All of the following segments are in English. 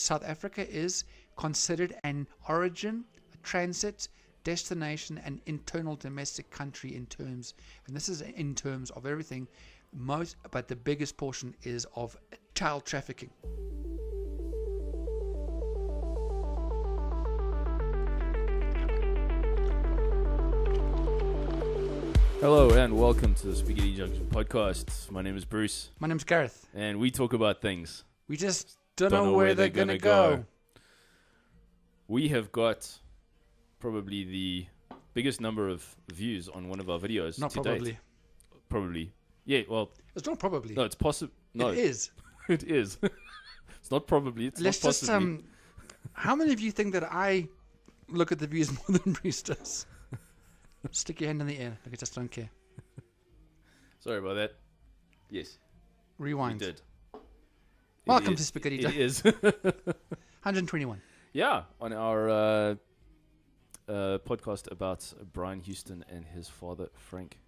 South Africa is considered an origin, a transit, destination, and internal domestic country in terms, and this is in terms of everything, but the biggest portion is of child trafficking. Hello and welcome to the Spaghetti Junction podcast. My name is Bruce. My name's Gareth. And we talk about things. We just don't know where they're going to go. We have got probably the biggest number of views on one of our videos Not to probably. date. Probably. Yeah, well. It's not probably. No, it's possible. No. It is. It is. It's not probably. It's Let's not possibly. just, how many of you think that I look at the views more than Bruce does? Stick your hand in the air. I just don't care. Sorry about that. Yes. Rewind. We did. Welcome to Spaghetti It is. 121. Yeah, on our podcast about Brian Houston and his father, Frank.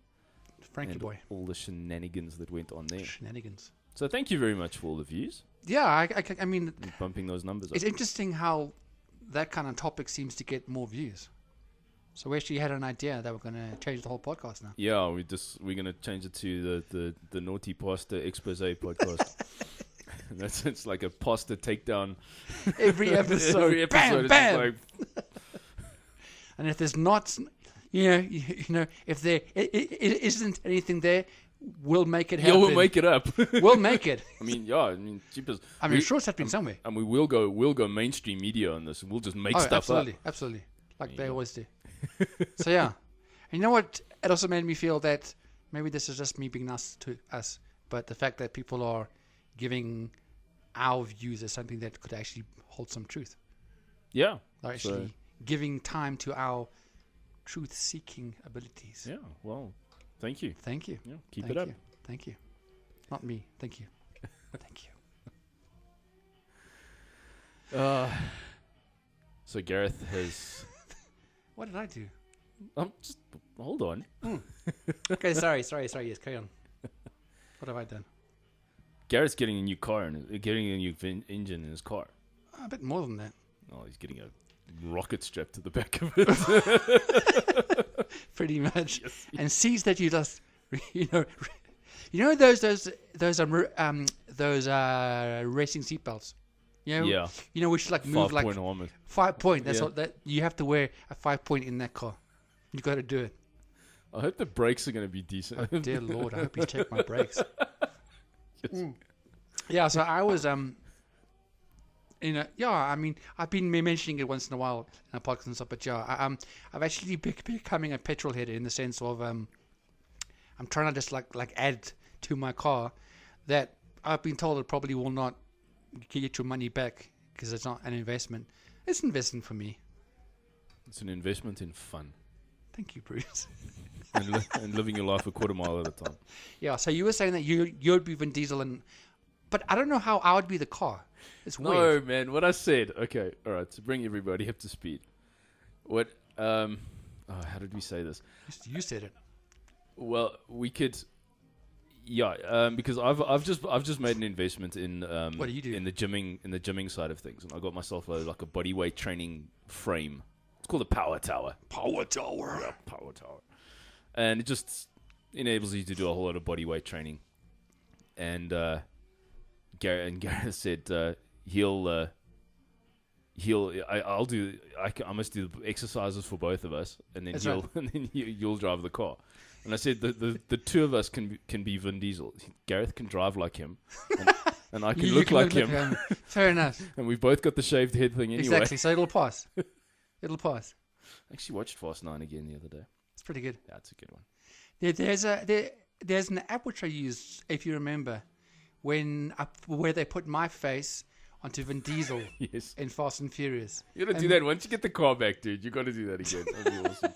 Frankie and boy. All the shenanigans that went on there. Shenanigans. So thank you very much for all the views. Yeah, I mean... And bumping those numbers up. It's interesting how that kind of topic seems to get more views. So we actually had an idea that we're going to change the whole podcast now. Yeah, we're going to change it to the Naughty Pasta Expose podcast. It's like a pasta takedown. Every episode. Bam, bam. And if there's not, you know, if there isn't anything there, we'll make it happen. Yeah, we'll make it up. We'll make it. I mean, cheapest. Sure it's happening somewhere. And we will go mainstream media on this, and we'll just make stuff up. Absolutely, like they always do. So yeah, and you know what? It also made me feel that maybe this is just me being nice to us, but the fact that people are giving our views as something that could actually hold some truth. Yeah, they're actually giving time to our truth-seeking abilities. Yeah, well, thank you. Thank you. Yeah, keep it up. Thank you. Not me. Thank you. Thank you. So Gareth has. What did I do? Just hold on. Okay, sorry. Yes, carry on. What have I done? Garrett's getting a new car and getting a new engine in his car. A bit more than that. Oh, he's getting a rocket strapped to the back of it. Pretty much. Yes. And sees that you just, you know those racing seatbelts. Yeah. You know, which like move 5-point armor. 5-point. That's what that you have to wear a 5-point in that car. You got to do it. I hope the brakes are going to be decent. Oh, dear Lord, I hope you check my brakes. Yes. Yeah, so I was I mean, I've been mentioning it once in a while in a podcast and stuff, but I've actually becoming a petrol head in the sense of I'm trying to just like add to my car that I've been told it probably will not get your money back because it's not an investment. It's an investment for me. It's an investment in fun. Thank you, Bruce. and living your life a quarter mile at a time. Yeah, so you were saying that you'd be Vin Diesel, but I don't know how I would be the car. It's weird. No, man, what I said. Okay, all right, to bring everybody up to speed. What, how did we say this? You said it. Well, we could... Yeah, because I've just made an investment in what do you do? in the gymming side of things, and I got myself a bodyweight training frame. It's called a Power Tower. Power Tower. Yeah, Power Tower, and it just enables you to do a whole lot of bodyweight training. And Gareth said I must do the exercises for both of us, and then you'll drive the car. And I said the two of us can be Vin Diesel. Gareth can drive like him, and I can look like him. Fair enough. And we've both got the shaved head thing anyway. Exactly, so it'll pass. It'll pass. I actually watched Fast 9 again the other day. It's pretty good. Yeah, it's a good one. There's an app which I used, if you remember, where they put my face onto Vin Diesel yes. in Fast and Furious. You gotta do that once you get the car back, dude. You gotta do that again. That'd be awesome.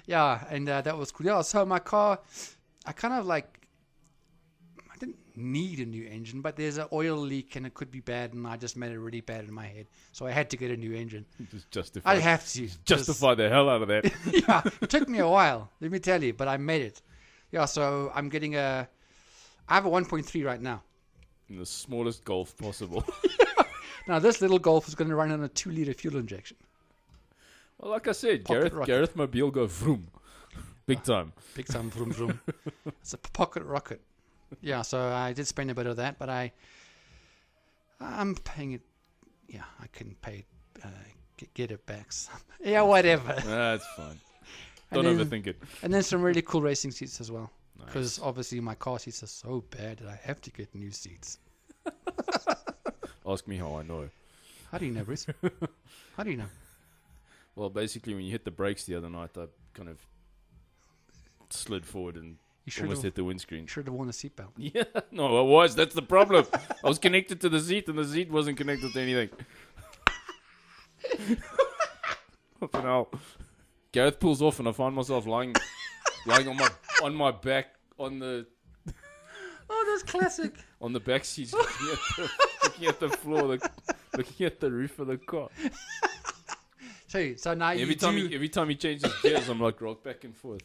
Yeah, and that was cool. Yeah, so my car, I kind of I didn't need a new engine, but there's an oil leak and it could be bad, and I just made it really bad in my head. So I had to get a new engine. Just justify. I have to. Justify the hell out of that. Yeah, it took me a while, let me tell you, but I made it. Yeah, so I'm getting I have a 1.3 right now. In the smallest Golf possible. Now, this little Golf is going to run on a 2-liter fuel injection. Well, like I said, Pocket rocket. Gareth Mobile go vroom. Big time. Big time, vroom, vroom. It's a pocket rocket. Yeah, so I did spend a bit of that, but I'm paying it. Yeah, I can pay, get it back. Yeah, whatever. That's fine. Don't overthink it. And then some really cool racing seats as well. Nice. Because obviously my car seats are so bad that I have to get new seats. Ask me how I know. How do you know, Bruce? How do you know? Well, basically, when you hit the brakes the other night, I kind of slid forward and almost hit the windscreen. You should have worn a seatbelt. Yeah, no, I was. That's the problem. I was connected to the seat, and the seat wasn't connected to anything. What the hell? Gareth pulls off, and I find myself lying on my back on the. Oh, that's classic. On the back seat, looking at the floor, looking at the roof of the car. So now every time he changes gears, I'm like rock back and forth.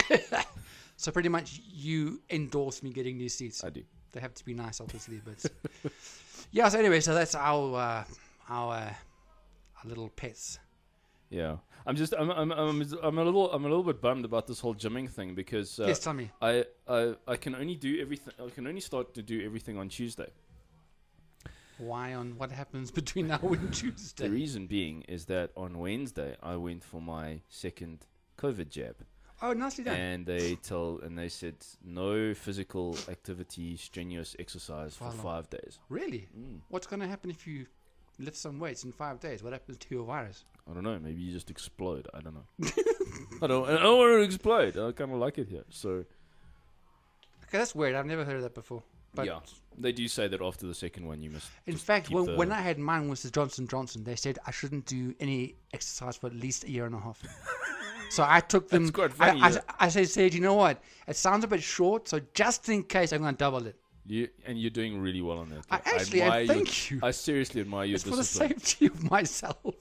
So pretty much you endorse me getting new seats. I do. They have to be nice, obviously, but yeah. So anyway, so that's our little pets. Yeah, I'm a little bit bummed about this whole gymming thing because yes, tell me. I can only do everything. I can only start to do everything on Tuesday. Why what happens between now and Tuesday? The reason being is that on Wednesday I went for my second COVID jab. Oh, nicely done. And they said no physical activity, strenuous exercise for 5 days. Really? What's going to happen if you lift some weights in 5 days? What happens to your virus? I don't know. Maybe you just explode. I don't know. I don't want to explode. I kind of like it here. So. Okay, that's weird. I've never heard of that before. But yeah, they do say that after the second one you must. In fact, when I had mine was the Johnson & Johnson, they said I shouldn't do any exercise for at least a year and a half. So I took them. That's quite funny. I said, you know what? It sounds a bit short, so just in case, I'm going to double it. You're doing really well on that. I thank you. I seriously admire your discipline. It's for the safety of myself.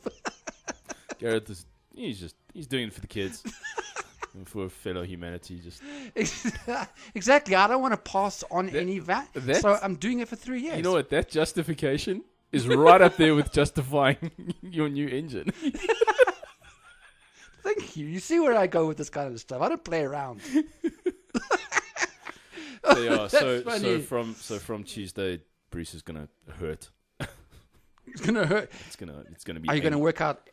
Gareth he's doing it for the kids. And for fellow humanity, just exactly. I don't want to pass on any so I'm doing it for 3 years. You know what? That justification is right up there with justifying your new engine. Thank you. You see where I go with this kind of stuff. I don't play around. So from Tuesday, Bruce is gonna hurt. It's gonna hurt. It's gonna be. Are you gonna work out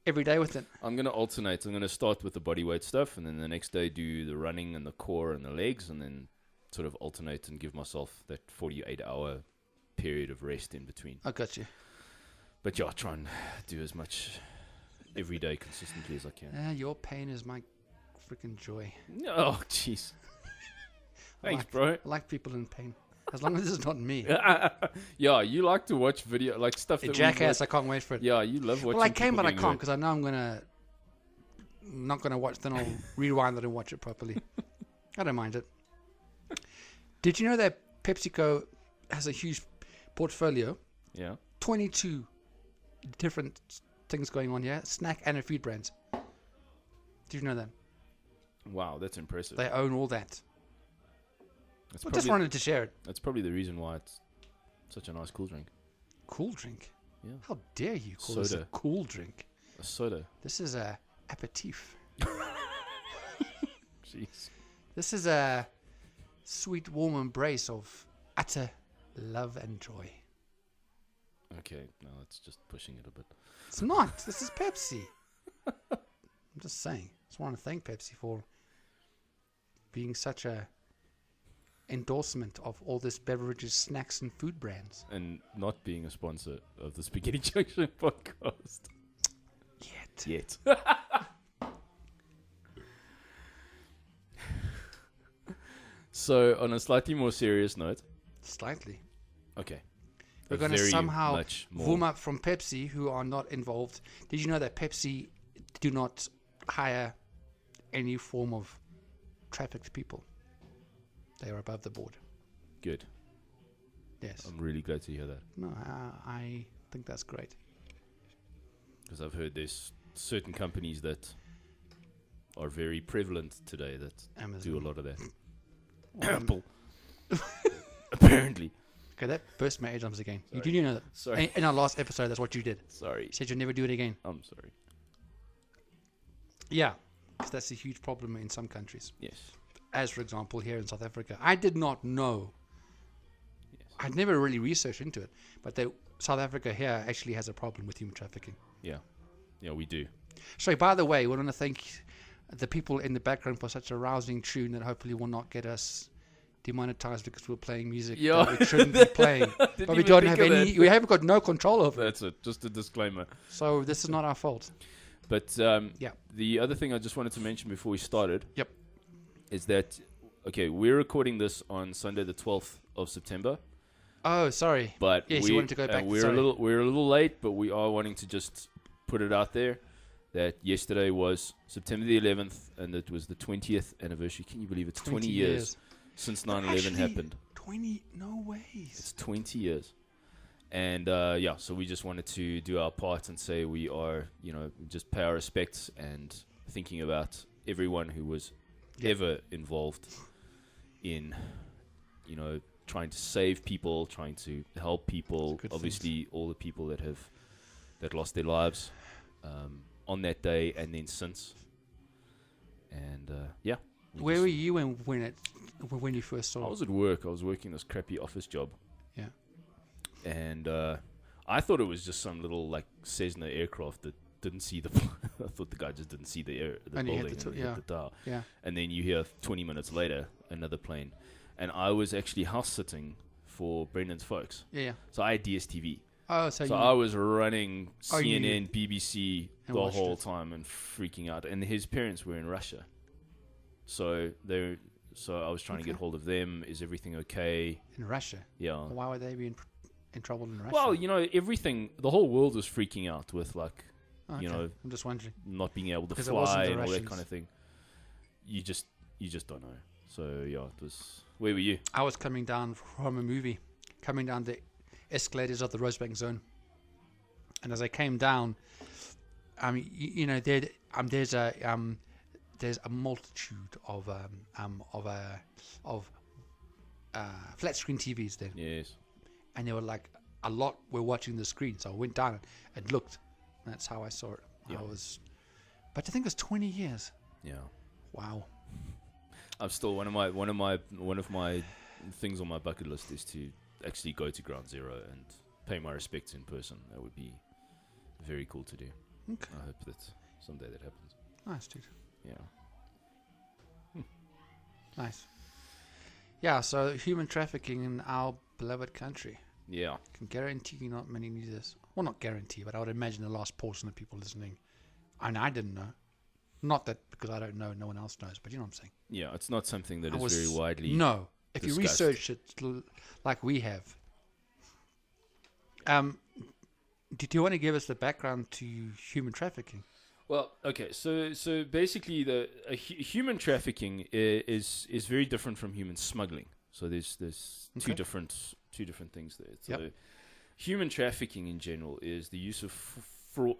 every day with it? I'm gonna alternate. I'm gonna start with the body weight stuff, and then the next day do the running and the core and the legs, and then sort of alternate and give myself that 48-hour period of rest in between. I got you. But yeah, try and do as much every day consistently as I can. Your pain is my freaking joy. Oh, jeez. Thanks, bro. I like people in pain. As long as it's not me. Yeah, you like to watch video, like stuff that Jackass, I can't wait for it. Yeah, you love watching. Well, I can, but I getting can't hurt. because I know I'm not gonna watch. Then I'll rewind it and watch it properly. I don't mind it. Did you know that PepsiCo has a huge portfolio? Yeah. 22 different things going on here, snack and food brands. Did you know that? Wow, that's impressive. They own all that. That's I just wanted to share it. That's probably the reason why it's such a nice cool drink. Cool drink? Yeah. How dare you call this a cool drink? A soda. This is a aperitif. Jeez. This is a sweet, warm embrace of utter love and joy. Okay, no, that's just pushing it a bit. It's not. This is Pepsi. I'm just saying. I just want to thank Pepsi for being such a endorsement of all this beverages, snacks, and food brands. And not being a sponsor of the Spaghetti Junction podcast. Yet. So, on a slightly more serious note. Slightly. Okay. We're going to somehow boom up from Pepsi, who are not involved. Did you know that Pepsi do not hire any form of trafficked people? They are above the board. Good. Yes. I'm really glad to hear that. No, I think that's great. Because I've heard there's certain companies that are very prevalent today that Amazon. do a lot of that. Apple. Apparently. Okay, that burst my eardrums again. Sorry. You do know that. Sorry. In our last episode, that's what you did. Sorry. You said you'd never do it again. I'm sorry. Yeah, because that's a huge problem in some countries. Yes. As, for example, here in South Africa. I did not know. Yes. I'd never really researched into it. But South Africa here actually has a problem with human trafficking. Yeah. Yeah, we do. Sorry, by the way, we want to thank the people in the background for such a rousing tune that hopefully will not get us demonetized because we're playing music that we shouldn't be playing. But we don't have any. We haven't got no control over it. That's it. Just a disclaimer. So this is not our fault. But the other thing I just wanted to mention before we started Yep. is that, okay, we're recording this on Sunday the 12th of September. Oh, sorry. But yes, you wanted to go back. We're a little late, but we are wanting to just put it out there that yesterday was September the 11th, and it was the 20th anniversary. Can you believe it's 20 years since 9/11 happened? 20? No ways. It's 20 years. And, so we just wanted to do our part and say we are, just pay our respects and thinking about everyone who was ever involved in, trying to save people, trying to help people. Obviously, all the people that lost their lives on that day and then since. And, Where were you when you first saw it? I was at work. I was working this crappy office job. Yeah. And I thought it was just some little like Cessna aircraft that didn't see the. I thought the guy just didn't see the building and hit the tower. Yeah. And then you hear 20 minutes later another plane, and I was actually house sitting for Brendan's folks. Yeah. So I had DSTV. Oh, so I was running CNN, you BBC and the whole it. time and freaking out. And his parents were in Russia, so I was trying to get hold of them. Is everything okay? In Russia? Yeah. Why would they be in trouble in Russia? Well, everything, the whole world was freaking out with like, I'm just wondering. not being able to Because it wasn't fly the and all that Russians. kind of thing. You just don't know. So yeah, it was. Where were you? I was coming down from a movie, coming down the escalators of the Rosebank Zone, and as I came down, there's a multitude of flat screen TVs there, Yes. and there were like a lot were watching the screen. So I went down and looked. And that's how I saw it. Yeah. But I think it was 20 years. Yeah. Wow. I'm still one of my things on my bucket list is to actually go to Ground Zero and pay my respects in person. That would be very cool to do. Okay. I hope that someday that happens. Nice, dude. Yeah. Nice. Yeah, so human trafficking in our beloved country. Yeah. I can guarantee not many knew this. Well, not guarantee, but I would imagine the last portion of people listening. And I didn't know. Not that because I don't know, no one else knows, but you know what I'm saying. Yeah, it's not something that is very widely. No. If discussed. you research it like we have. Do you want to give us the background to human trafficking? Well, okay, so basically, human trafficking is very different from human smuggling. So there's two different things there. So human trafficking in general is the use of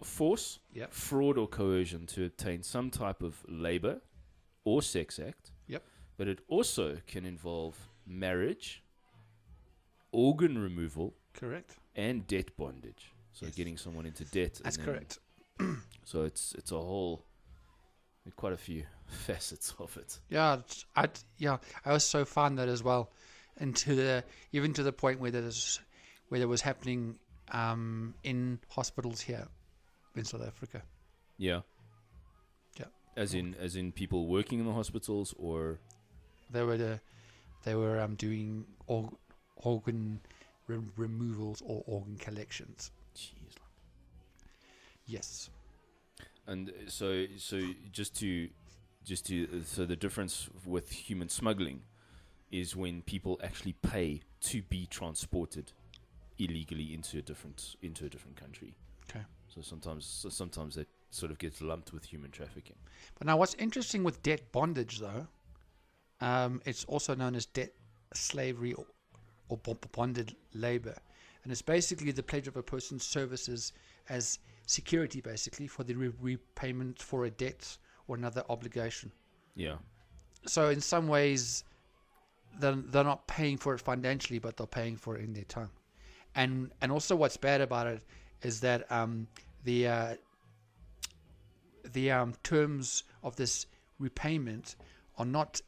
force, fraud, or coercion to obtain some type of labor or sex act. Yep. But it also can involve marriage, organ removal, Correct. and debt bondage. So getting someone into debt. That's correct. So it's a whole, quite a few facets of it. Yeah, I also found that as well, and even to the point where there was happening in hospitals here in South Africa. Yeah. Yeah. As in people working in the hospitals, or they were doing organ removals or organ collections. jeez. Yes. And so the difference with human smuggling is when people actually pay to be transported illegally into a different country. Okay. So sometimes that sort of gets lumped with human trafficking. But now, what's interesting with debt bondage, though, it's also known as debt slavery or bonded labor, and it's basically the pledge of a person's services as security, basically, for the repayment for a debt or another obligation. Yeah. So in some ways, they're not paying for it financially, but they're paying for it in their time. And also what's bad about it is that the terms of this repayment are not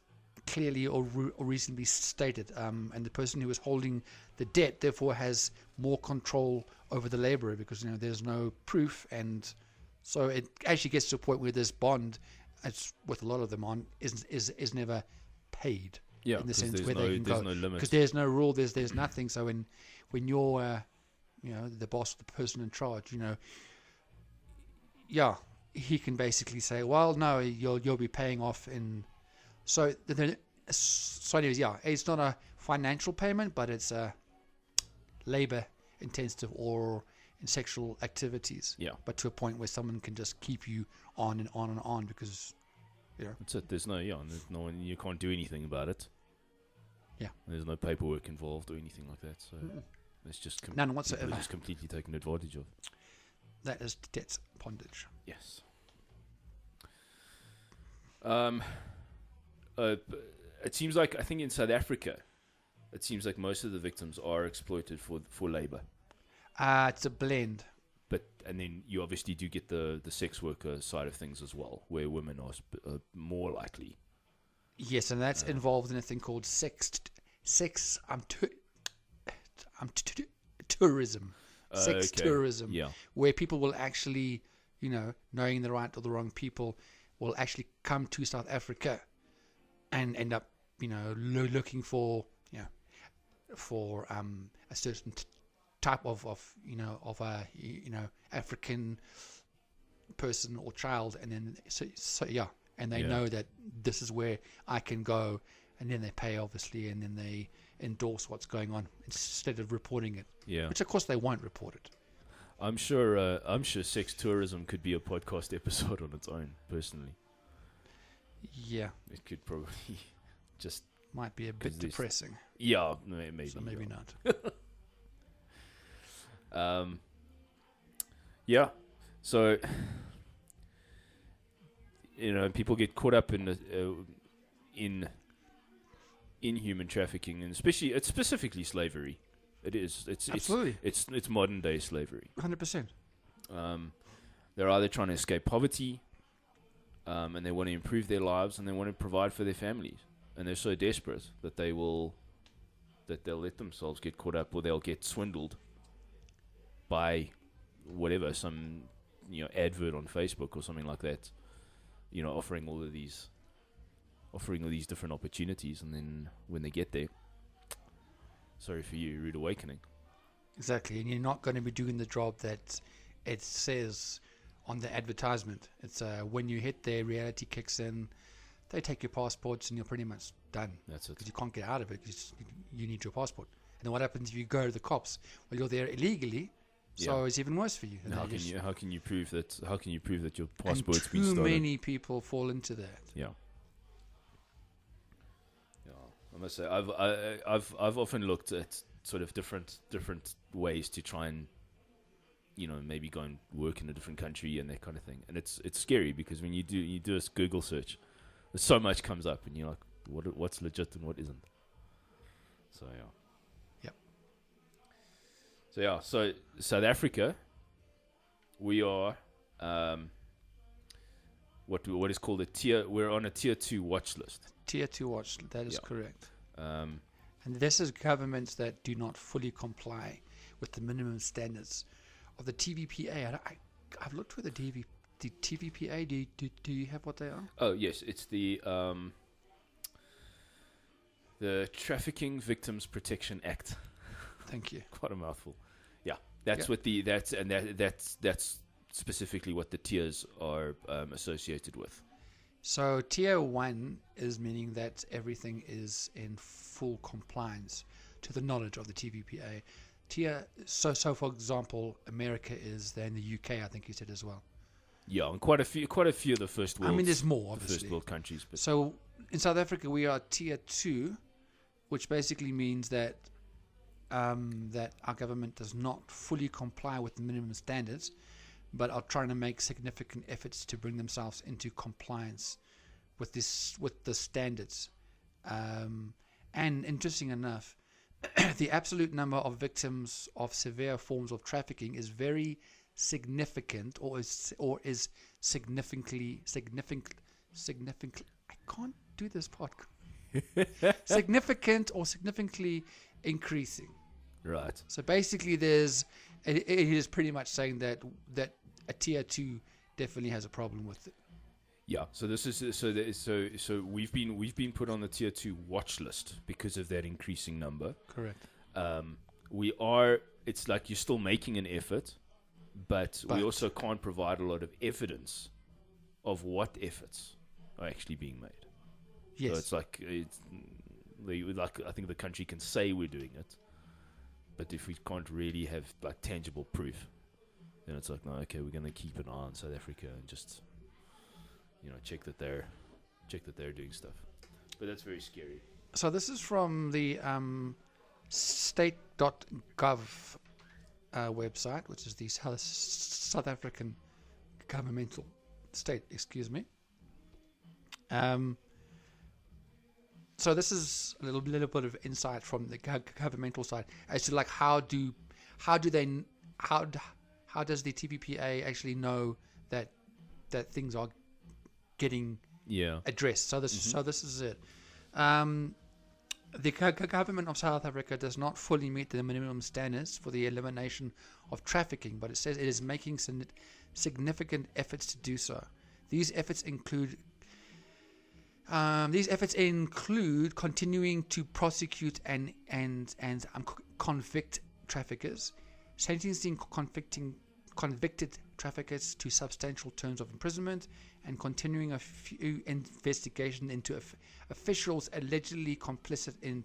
clearly or reasonably stated, and the person who is holding the debt therefore has more control over the laborer, because there's no proof, and so it actually gets to a point where this bond, as with a lot of them is never paid. Yeah, in the sense there's where they can go, no limit. because there's no rule, there's nothing. So when you're the boss, the person in charge, he can basically say, well, no, you'll be paying off in. So anyways, it's not a financial payment, but it's a labor intensive or in sexual activities. Yeah, but to a point where someone can just keep you on and on and on, because that's it. There's no one, you can't do anything about it. Yeah, there's no paperwork involved or anything like that. So it's just none whatsoever. It's just completely taken advantage of. That is debt bondage. Yes. It seems like, I think in South Africa, it seems like most of the victims are exploited for labor. It's a blend. And then you obviously do get the sex worker side of things as well, where women are more likely. Yes, and that's involved in a thing called tourism. Sex tourism. Yeah. Where people will actually, knowing the right or the wrong people, will actually come to South Africa and end up, looking for a certain type of African person or child, and then and they know that this is where I can go, and then they pay obviously, and then they endorse what's going on instead of reporting it. Yeah, which of course they won't report it. I'm sure sex tourism could be a podcast episode on its own. Personally, yeah, it could probably just might be a bit depressing. Yeah, maybe. So maybe not. Yeah, so people get caught up in human trafficking, and it's specifically slavery. It's absolutely it's modern day slavery. 100%. They're either trying to escape poverty, and they want to improve their lives, and they want to provide for their families, and they're so desperate that they'll let themselves get caught up, or they'll get swindled by whatever, some advert on Facebook or something like that, offering all these different opportunities, and then when they get there, sorry for you, rude awakening. Exactly, and you're not going to be doing the job that it says on the advertisement. It's when you hit there, reality kicks in, they take your passports, and you're pretty much done. That's it. Because you can't get out of it, because you need your passport. And then what happens if you go to the cops? Well, you're there illegally, so it's even worse for you. And how can you prove that? How can you prove that your passport's been stolen? Too many people fall into that. Yeah. I must say, I've often looked at sort of different ways to try and maybe go and work in a different country and that kind of thing, and it's scary, because when you do a Google search, so much comes up, and you're like, what's legit and what isn't. So Yep. So South Africa, we are what is called we're on a tier 2 watch list. Tier 2 watch, that is correct. And this is governments that do not fully comply with the minimum standards of the TVPA. I've looked for the TVPA. Do you have what they are? Oh yes, it's the Trafficking Victims Protection Act. Thank you. Quite a mouthful. Yeah, that's what that's specifically what the tiers are associated with. So tier 1 is meaning that everything is in full compliance to the knowledge of the TVPA. So for example, America is there, in the UK, I think you said as well. Yeah, and quite a few of the first world. I mean, there's more, obviously. First world countries. But so in South Africa, we are tier 2, which basically means that that our government does not fully comply with the minimum standards, but are trying to make significant efforts to bring themselves into compliance with the standards. And interesting enough, the absolute number of victims of severe forms of trafficking is very significant, or is significantly. I can't do this part. Significant or significantly increasing. Right. So basically, it is pretty much saying that a tier 2 definitely has a problem with it. Yeah. So this is so we've been put on the tier 2 watch list because of that increasing number. Correct. It's like you're still making an effort, but we also can't provide a lot of evidence of what efforts are actually being made. Yes. So it's like I think the country can say we're doing it, but if we can't really have like tangible proof, then it's like, no, okay, we're going to keep an eye on South Africa and just check that they're doing stuff. But that's very scary. So this is from the state.gov website, which is the South African governmental state. Excuse me. So this is a little bit of insight from the governmental side as to like how does the TVPA actually know that things are getting addressed. So this is it. The government of South Africa does not fully meet the minimum standards for the elimination of trafficking, but it says it is making significant efforts to do so. These efforts include continuing to prosecute and convict traffickers, sentencing convicted traffickers to substantial terms of imprisonment, and continuing a few investigation into officials allegedly complicit in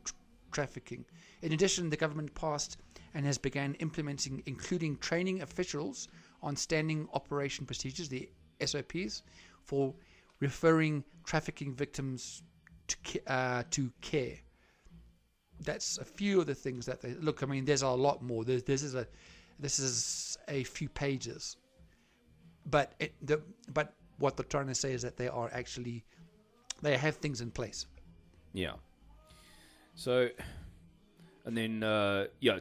trafficking. In addition, the government passed and has begun implementing, including training officials on standing operation procedures, the SOPs, for referring trafficking victims to care. That's a few of the things that they look. I mean, there's a lot more. This is a few pages, but what they're trying to say is that they have things in place. Yeah. So, and then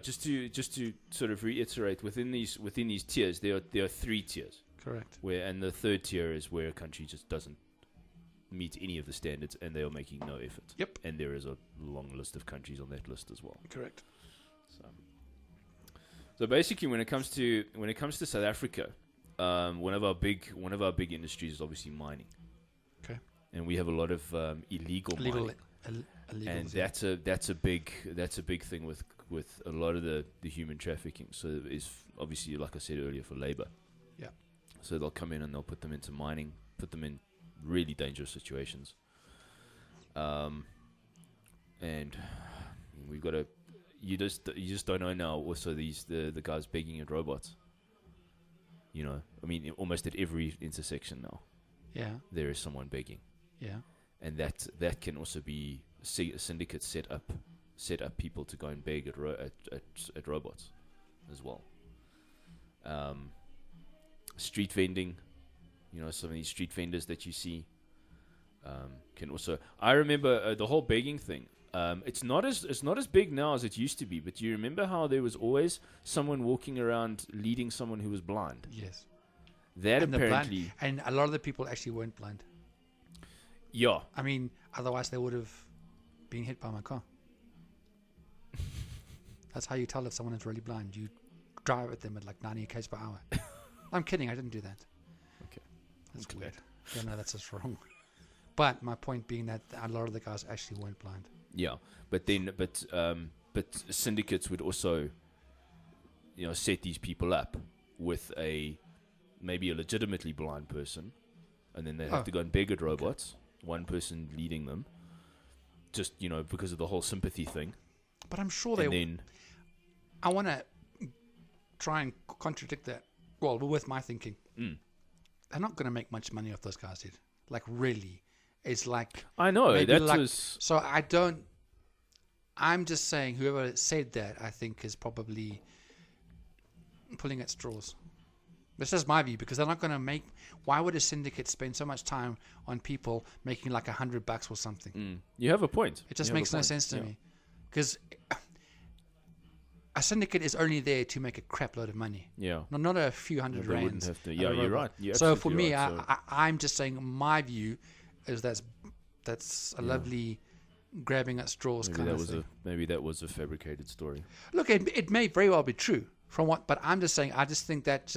just to sort of reiterate, within these tiers, there are 3 tiers. Correct. And the 3rd tier is where a country just doesn't meet any of the standards, and they are making no effort. Yep. And there is a long list of countries on that list as well. Correct. So basically, when it comes to South Africa, one of our big industries is obviously mining. Okay. And we have a lot of illegal mining. And that's a big thing with a lot of the human trafficking. So it's obviously, like I said earlier, for labor. Yeah. So they'll come in and they'll put them into mining, put them in really dangerous situations. And we've got you just don't know now. Also, the guys begging at robots. I mean, almost at every intersection now. Yeah. There is someone begging. Yeah. And that can also be syndicates set up people to go and beg at robots as well. Street vending, some of these street vendors that you see can also. I remember the whole begging thing. It's not as big now as it used to be. But do you remember how there was always someone walking around leading someone who was blind? Yes. That apparently, and a lot of the people actually weren't blind. Yeah. I mean, otherwise they would have been hit by my car. That's how you tell if someone is really blind. You drive at them at like 90 km per hour. I'm kidding. I didn't do that. Okay. That's weird. Yeah, no, that's just wrong. But my point being that a lot of the guys actually weren't blind. Yeah, but syndicates would also, set these people up with maybe a legitimately blind person, and then they have to go and beg at robots. Okay. One person leading them, just because of the whole sympathy thing. But I'm sure I want to try and contradict that. Well, with my thinking, they're not going to make much money off those guys, dude. Like really. It's like I know that was so. I'm just saying, whoever said that, I think, is probably pulling at straws. This is my view, because they're not going to make. Why would a syndicate spend so much time on people making like $100 or something? You have a point. It just makes no sense to me, because a syndicate is only there to make a crap load of money. Yeah. Not a few hundred They rands. wouldn't have to. Yeah, you're right. You're So for me, right, I'm just saying my view is that's a lovely grabbing at straws kind of thing. Maybe that was a fabricated story. Look, it may very well be true from what, but I'm just saying, I just think that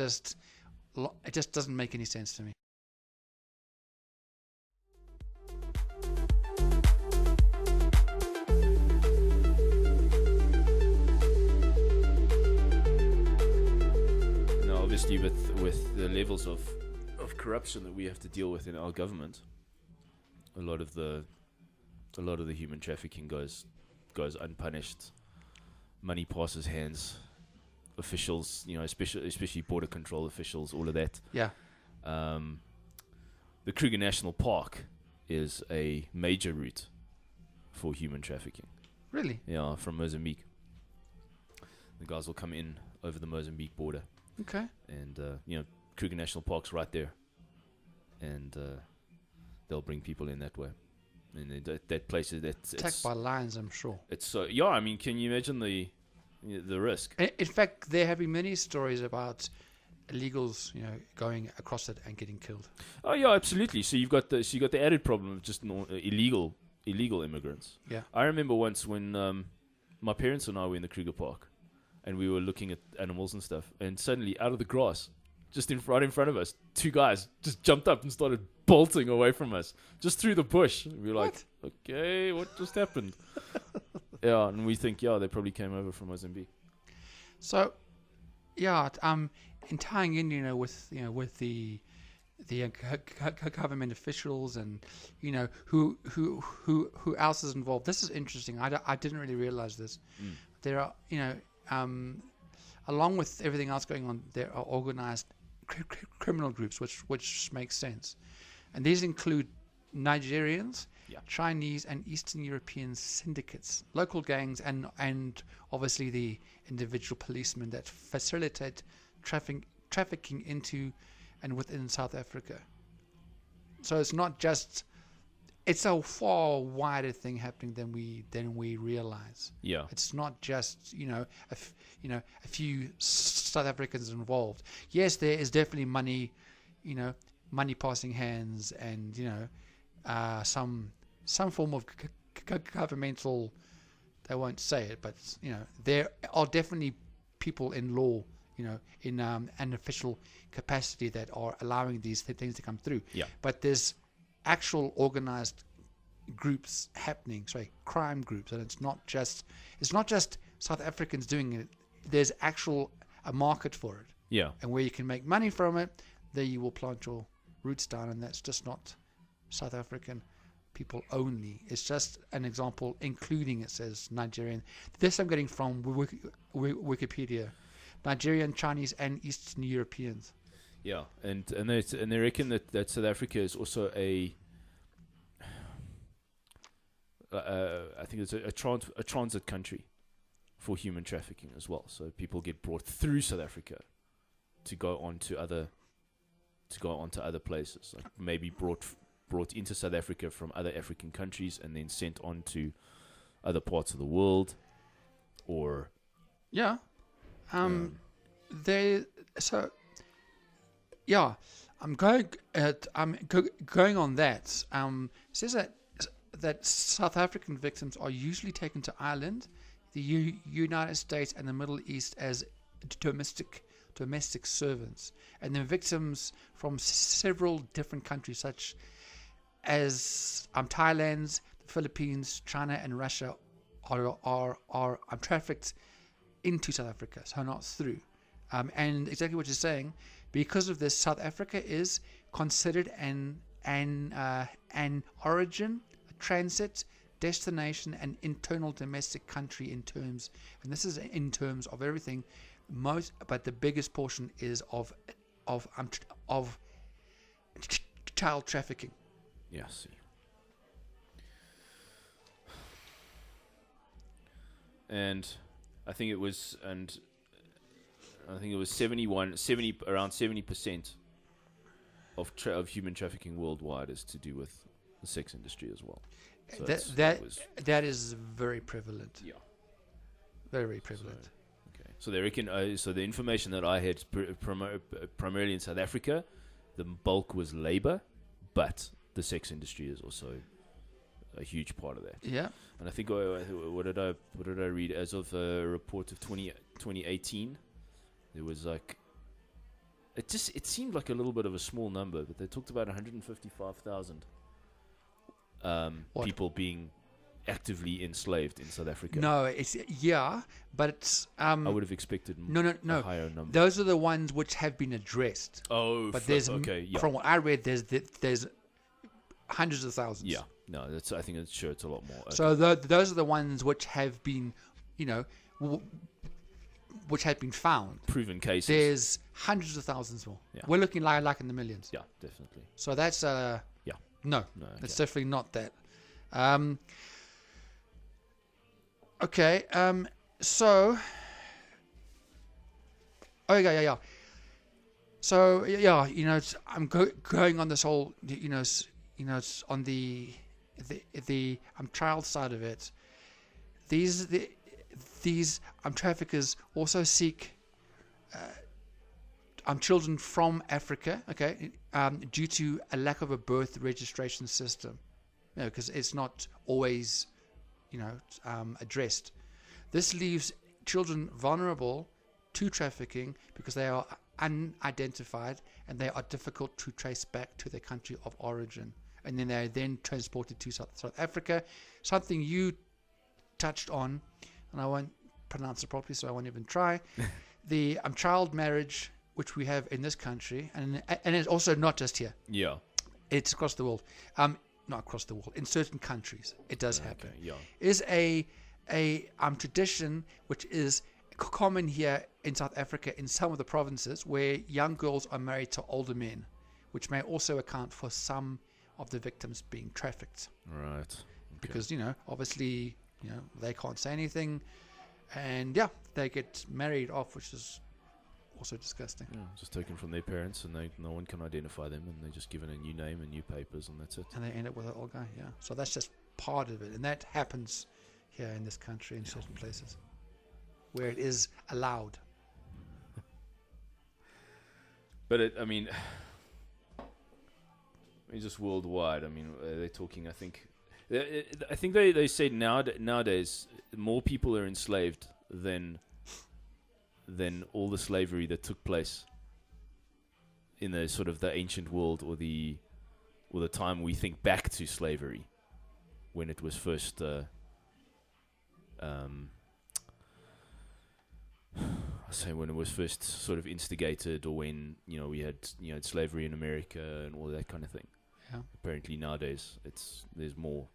it just doesn't make any sense to me. Now, obviously, with the levels of corruption that we have to deal with in our government, a lot of the human trafficking goes unpunished. Money passes hands. Officials, especially border control officials, all of that. Yeah. The Kruger National Park is a major route for human trafficking. Really? Yeah, from Mozambique. The guys will come in over the Mozambique border. Okay. And, Kruger National Park's right there. And they'll bring people in that way. And that place is attacked by lions, I'm sure. It's so, yeah, I mean, can you imagine the risk? In fact, there have been many stories about illegals, going across it and getting killed. Oh yeah, absolutely. So you got the added problem of just illegal immigrants. Yeah. I remember once when my parents and I were in the Kruger Park, and we were looking at animals and stuff, and suddenly out of the grass, just right in front of us, two guys just jumped up and started bolting away from us, just through the bush. We were like, okay, what just happened? Yeah, and we think, they probably came over from Mozambique. So, yeah, in tying in, with the government officials and who else is involved. This is interesting. I didn't really realize this. There are along with everything else going on, there are organized criminal groups, which makes sense, and these include Nigerians, Chinese and Eastern European syndicates, local gangs, and obviously the individual policemen that facilitate trafficking into and within South Africa. So it's not just, it's a far wider thing happening than we realize. Yeah, it's not just a few South Africans involved. Yes, there is definitely money passing hands, and some form of governmental, they won't say it, but there are definitely people in law, in an official capacity that are allowing these things to come through. Yeah. But there's actual organized groups happening, crime groups, and it's not just South Africans doing it. There's a market for it. Yeah. And where you can make money from it, there you will plant your roots down, and that's just not South African people only. It's just an example, including, it says, Nigerian. This I'm getting from Wikipedia. Nigerian, Chinese, and Eastern Europeans. Yeah, and they reckon that South Africa is also I think it's a transit country for human trafficking as well. So people get brought through South Africa to go on to other places, like maybe brought into South Africa from other African countries and then sent on to other parts of the world, or I'm going on that. It says that South African victims are usually taken to Ireland, the United States, and the Middle East as domestic servants, and the victims from several different countries such as Thailand, the Philippines, China, and Russia are trafficked into South Africa, so not through. And exactly what you're saying, because of this, South Africa is considered an origin, a transit, destination, and internal domestic country in terms, and this is in terms of everything. But the biggest portion is of child trafficking. Yeah, see. And I think it was, and I think it was around 70% of human trafficking worldwide is to do with the sex industry as well. So that is very prevalent. Yeah. Very, very prevalent. So they reckon. So the information that I had primarily in South Africa, the bulk was labor, but the sex industry is also a huge part of that. Yeah. And I think what did I read? As of a report of 2018, there was like it seemed like a little bit of a small number, but they talked about 155,000 people being actively enslaved in South Africa. No, but it's I would have expected no a higher number. Those are the ones which have been addressed. Oh, but there's yeah. From what I read, there's hundreds of thousands. Yeah, no, I think it's a lot more. Okay. So those are the ones which have been, which have been found. Proven cases. There's hundreds of thousands more. Yeah. We're looking like in the millions. Yeah, definitely. So that's no, it's definitely not that. Okay. So. Oh yeah. So I'm going on this whole, it's on the child side of it. These traffickers also seek children from Africa. Okay, due to a lack of a birth registration system, because it's not always addressed. This leaves children vulnerable to trafficking because they are unidentified and they are difficult to trace back to their country of origin, and then they are then transported to South Africa. Something you touched on, and I won't pronounce it properly, so I won't even try. The child marriage, which we have in this country, and it's also not just here. Yeah, it's across the world. Not across the world, in certain countries it does happen. Yeah, is a tradition which is common here in South Africa in some of the provinces where young girls are married to older men, which may also account for some of the victims being trafficked. Right. Okay. Because obviously they can't say anything, and they get married off, which is also disgusting. Yeah, just taken from their parents, and no one can identify them, and they're just given a new name and new papers, and that's it. And they end up with an old guy. Yeah. So that's just part of it, and that happens here in this country in certain places where it is allowed. But just worldwide. They're talking. I think they say nowadays more people are enslaved than all the slavery that took place in the sort of the ancient world, or the time we think back to slavery, when it was first when it was first sort of instigated, or when we had slavery in America and all that kind of thing. Yeah. Apparently nowadays there's more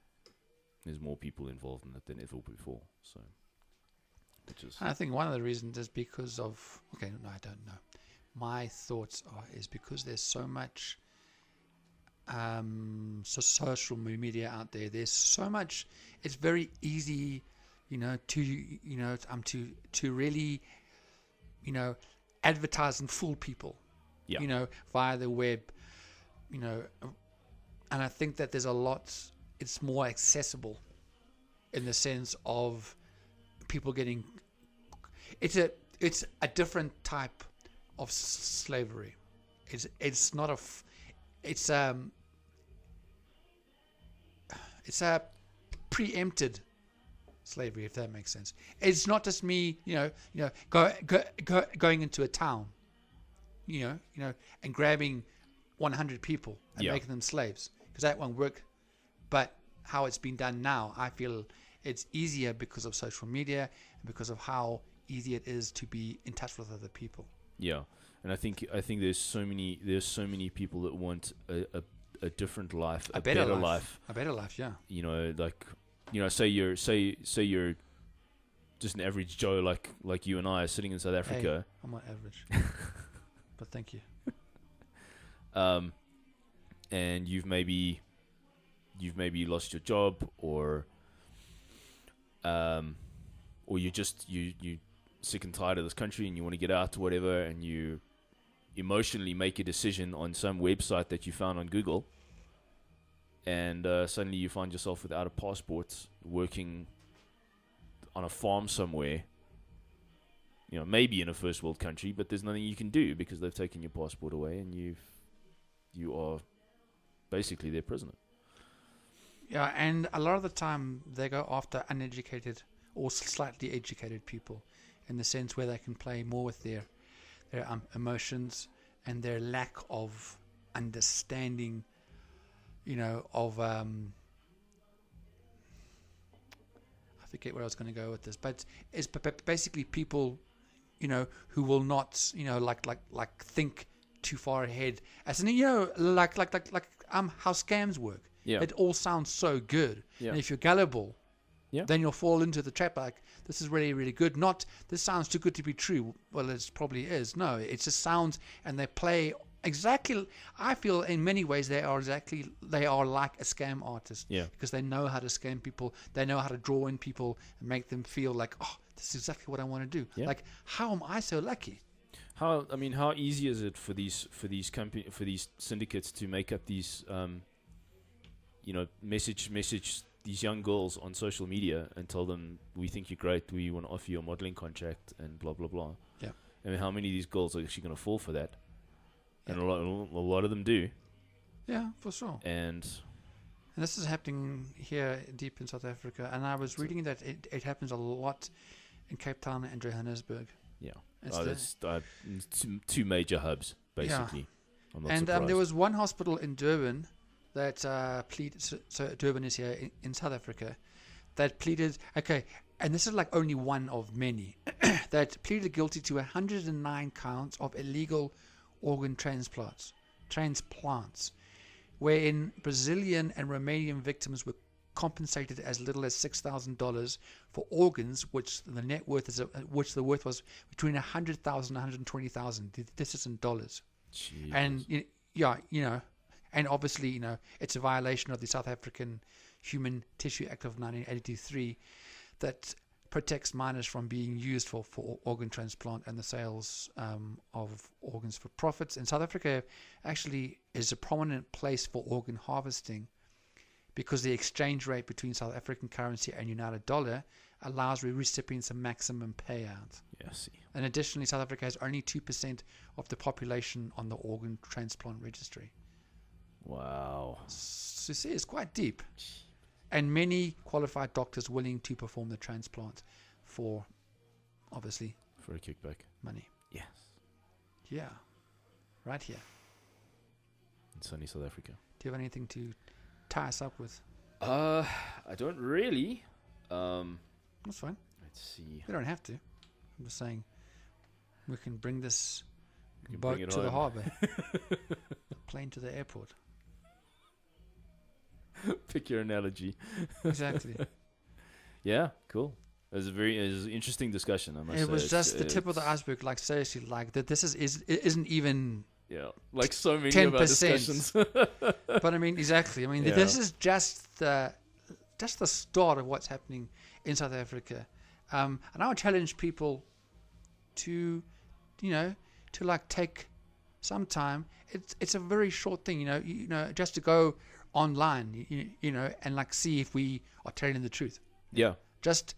people involved in it than ever before. So, I think one of the reasons is because of I don't know. My thoughts is because there's so much social media out there. There's so much. It's very easy, to really, advertise and fool people. Yeah. Via the web, and I think that there's a lot. It's more accessible, in the sense of people getting. It's a different type of slavery. It's not it's a preempted slavery, if that makes sense. It's not just me, going into a town, and grabbing 100 people and making them slaves, because that won't work. But how it's been done now, I feel it's easier because of social media and because of how easy it is to be in touch with other people. Yeah, and I think there's so many people that want a different life, a better life. A better life, yeah. Say you're just an average Joe like you and I are sitting in South Africa. Hey, I'm not average. But thank you. And you've maybe lost your job, or you sick and tired of this country and you want to get out or whatever, and you emotionally make a decision on some website that you found on Google, and suddenly you find yourself without a passport, working on a farm somewhere, maybe in a first world country, but there's nothing you can do because they've taken your passport away, and you are basically their prisoner. Yeah, and a lot of the time they go after uneducated or slightly educated people, in the sense where they can play more with their emotions and their lack of understanding, of I forget where I was going to go with this, but it's basically people, who will not, like think too far ahead, as in, like how scams work. Yeah. It all sounds so good. Yeah. And if you're gullible, Yeah. then you'll fall into the trap like, this is really, really good. Not, this sounds too good to be true. Well, it probably is. No, it just sounds, and they play exactly, I feel in many ways they are like a scam artist. Yeah. Because they know how to scam people. They know how to draw in people and make them feel like, oh, this is exactly what I want to do. Yeah. Like, how am I so lucky? How easy is it for these syndicates to make up these message these young girls on social media and tell them, we think you're great, we want to offer you a modeling contract and blah blah blah. Yeah. I mean, how many of these girls are actually going to fall for that? Yeah. And a lot of them do. Yeah, for sure. And this is happening here deep in South Africa, and I was reading that it happens a lot in Cape Town and Johannesburg. yeah, It's that's two major hubs basically. Yeah. I'm not And surprised. there was one hospital in Durban that pleaded. So Durban is here in South Africa. That pleaded. Okay, and this is like only one of many that pleaded guilty to 109 counts of illegal organ transplants, wherein Brazilian and Romanian victims were compensated as little as $6,000 for organs, which the worth was between 100,000 and 120,000. This is in dollars. Jesus. And and obviously, it's a violation of the South African Human Tissue Act of 1983 that protects minors from being used for organ transplant and the sales of organs for profits. And South Africa actually is a prominent place for organ harvesting because the exchange rate between South African currency and United dollar allows recipients a maximum payout. Yeah, I see. And additionally, South Africa has only 2% of the population on the organ transplant registry. Wow. So you see, it's quite deep. And many qualified doctors willing to perform the transplant for, obviously, For a kickback. money. Yes. Yeah. Right here. In sunny South Africa. Do you have anything to tie us up with? I don't really. That's fine. Let's see. We don't have to. I'm just saying we can bring this We can boat bring it to the home. harbour. The plane to the airport. Pick your analogy. Exactly. Yeah, cool. It was an interesting discussion. I must It say. was just the tip of the iceberg. Like, seriously, like that. This isn't even. Yeah, like so many of our 10%. discussions. But I mean, exactly. I mean, Yeah. this is just the start of what's happening in South Africa. And I would challenge people to, to like take some time. It's a very short thing, just to go online, and like see if we are telling the truth. Yeah. Just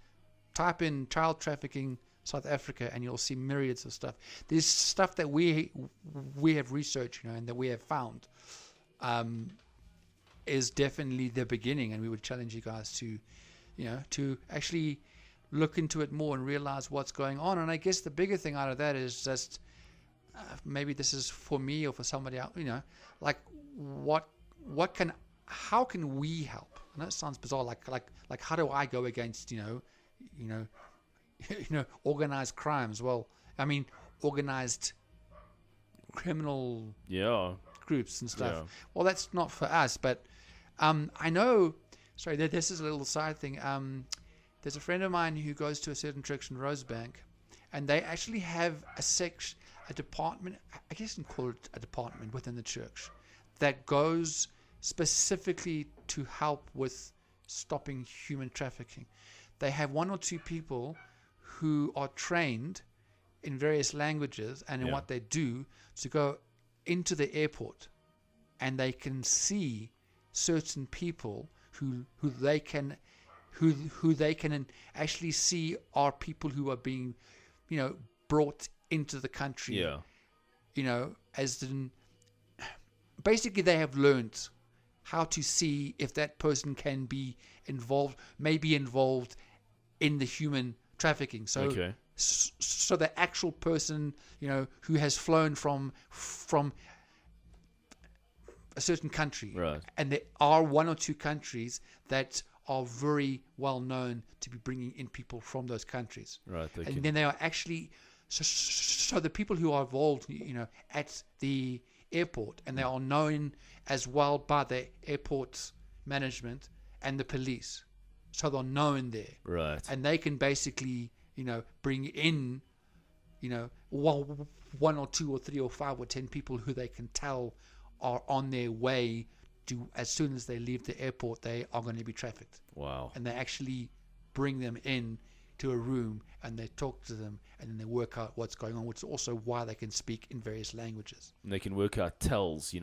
type in child trafficking South Africa and you'll see myriads of stuff. There's stuff that we have researched, and that we have found is definitely the beginning, and we would challenge you guys to, to actually look into it more and realize what's going on. And I guess the bigger thing out of that is just maybe this is for me or for somebody else, like how can we help? I know it sounds bizarre, like how do I go against organized crimes? Well, I mean organized criminal groups and stuff. Yeah. Well, that's not for us, but I know. Sorry, this is a little side thing. There's a friend of mine who goes to a certain church in Rosebank, and they actually have a department. I guess you can call it a department within the church that goes specifically to help with stopping human trafficking. They have one or two people who are trained in various languages and in what they do to go into the airport, and they can see certain people who they can actually see are people who are being, brought into the country. As in, basically they have learned how to see if that person can be involved in the human trafficking. So so the actual person, who has flown from a certain country, right? And there are one or two countries that are very well known to be bringing in people from those countries, right? And then they are actually so the people who are involved, at the airport, and they are known as well by the airport management and the police, so they're known there, right? And they can basically, bring in, one or two or three or 5 or 10 people who they can tell are on their way to, as soon as they leave the airport, they are going to be trafficked. Wow. And they actually bring them in to a room, and they talk to them, and then they work out what's going on, which is also why they can speak in various languages. And they can work out tells,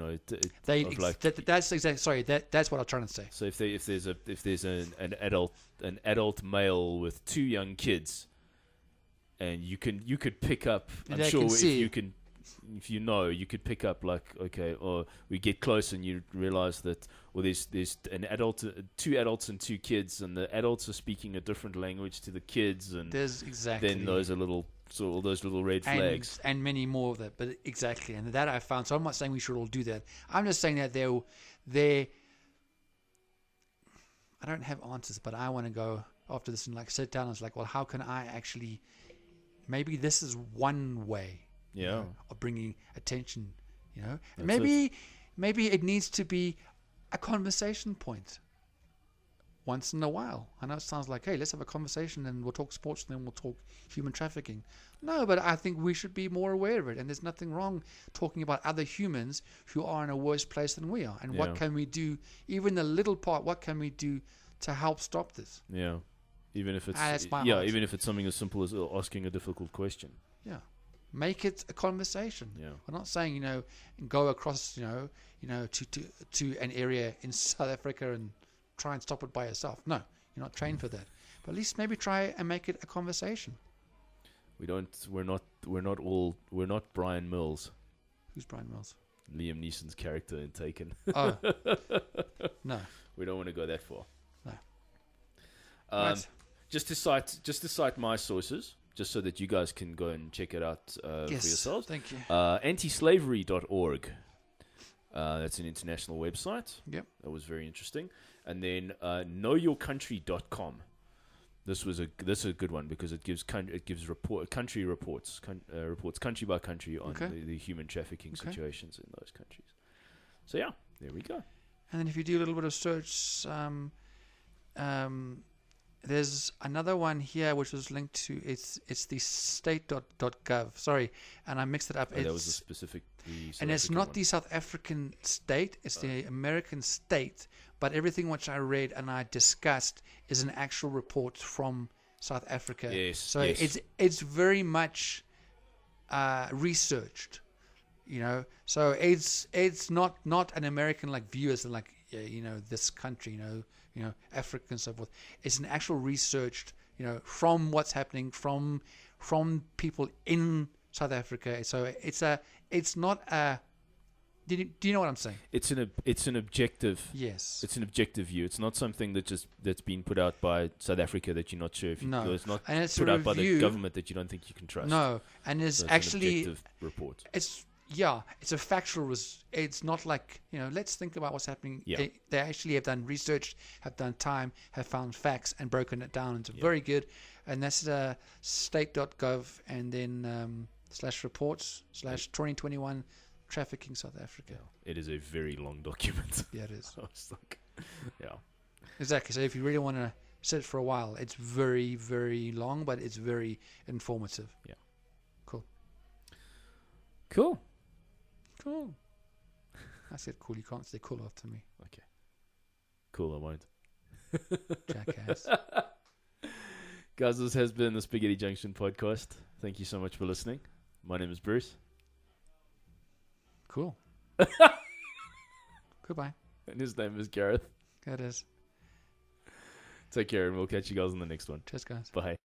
That's exactly. Sorry, that's what I'm trying to say. So if there's an adult male with 2 young kids, and you could pick up. I'm sure you could pick up, like, okay, or we get close and you realize that, well, there's an adult, 2 adults and 2 kids, and the adults are speaking a different language to the kids, and there's exactly then those are all those little red flags, and many more of that. But exactly, and that I found. So I'm not saying we should all do that. I'm just saying that they're I don't have answers, but I want to go after this and sit down and it's like, well, how can I actually? Maybe this is one way. Of bringing attention, maybe it needs to be a conversation point once in a while. I know it sounds like, hey, let's have a conversation and we'll talk sports and then we'll talk human trafficking. No, but I think we should be more aware of it, and there's nothing wrong talking about other humans who are in a worse place than we are, and what can we do, even the little part, what can we do to help stop this? Even if it's even if it's something as simple as asking a difficult question. Make it a conversation. We're not saying, go across, to an area in South Africa and try and stop it by yourself. No, you're not trained for that. But at least maybe try and make it a conversation. We're not Brian Mills. Who's Brian Mills? Liam Neeson's character in Taken. Oh. No. We don't want to go that far. No. Right. Just to cite my sources, just so that you guys can go and check it out for yourselves. Thank you. Antislavery.org. That's an international website. Yep. That was very interesting. And then knowyourcountry.com. This is a good one because it gives country reports country by country on the human trafficking situations in those countries. So there we go. And then if you do a little bit of search, there's another one here which was linked to it's the state.gov. Sorry, and I mixed it up. That was a specific. And it's not the South African state; it's the American state. But everything which I read and I discussed is an actual report from South Africa. Yes. So it's very much researched, So it's not an American view as this country, Africa and so forth. It's an actual researched, from what's happening from people in South Africa. So it's not a. Do you know what I'm saying? It's an objective. Yes. It's an objective view. It's not something that's been put out by South Africa that you're not sure if it's not put out by the government that you don't think you can trust. No, and it's actually an objective report. It's a factual. It's not like let's think about what's happening. Yeah. They actually have done research, have done time, have found facts, and broken it down into very good. And that's state.gov, and then /reports/2021 Trafficking South Africa. It is a very long document. Yeah, it is. I was like, exactly. So if you really want to sit for a while, it's very, very long, but it's very informative. Yeah. Cool. I said cool. You can't say cool after me. Okay. Cool, I won't. Jackass. Guys, this has been the Spaghetti Junction podcast. Thank you so much for listening. My name is Bruce. Cool. Goodbye. And his name is Gareth. It is. Take care, and we'll catch you guys on the next one. Cheers, guys. Bye.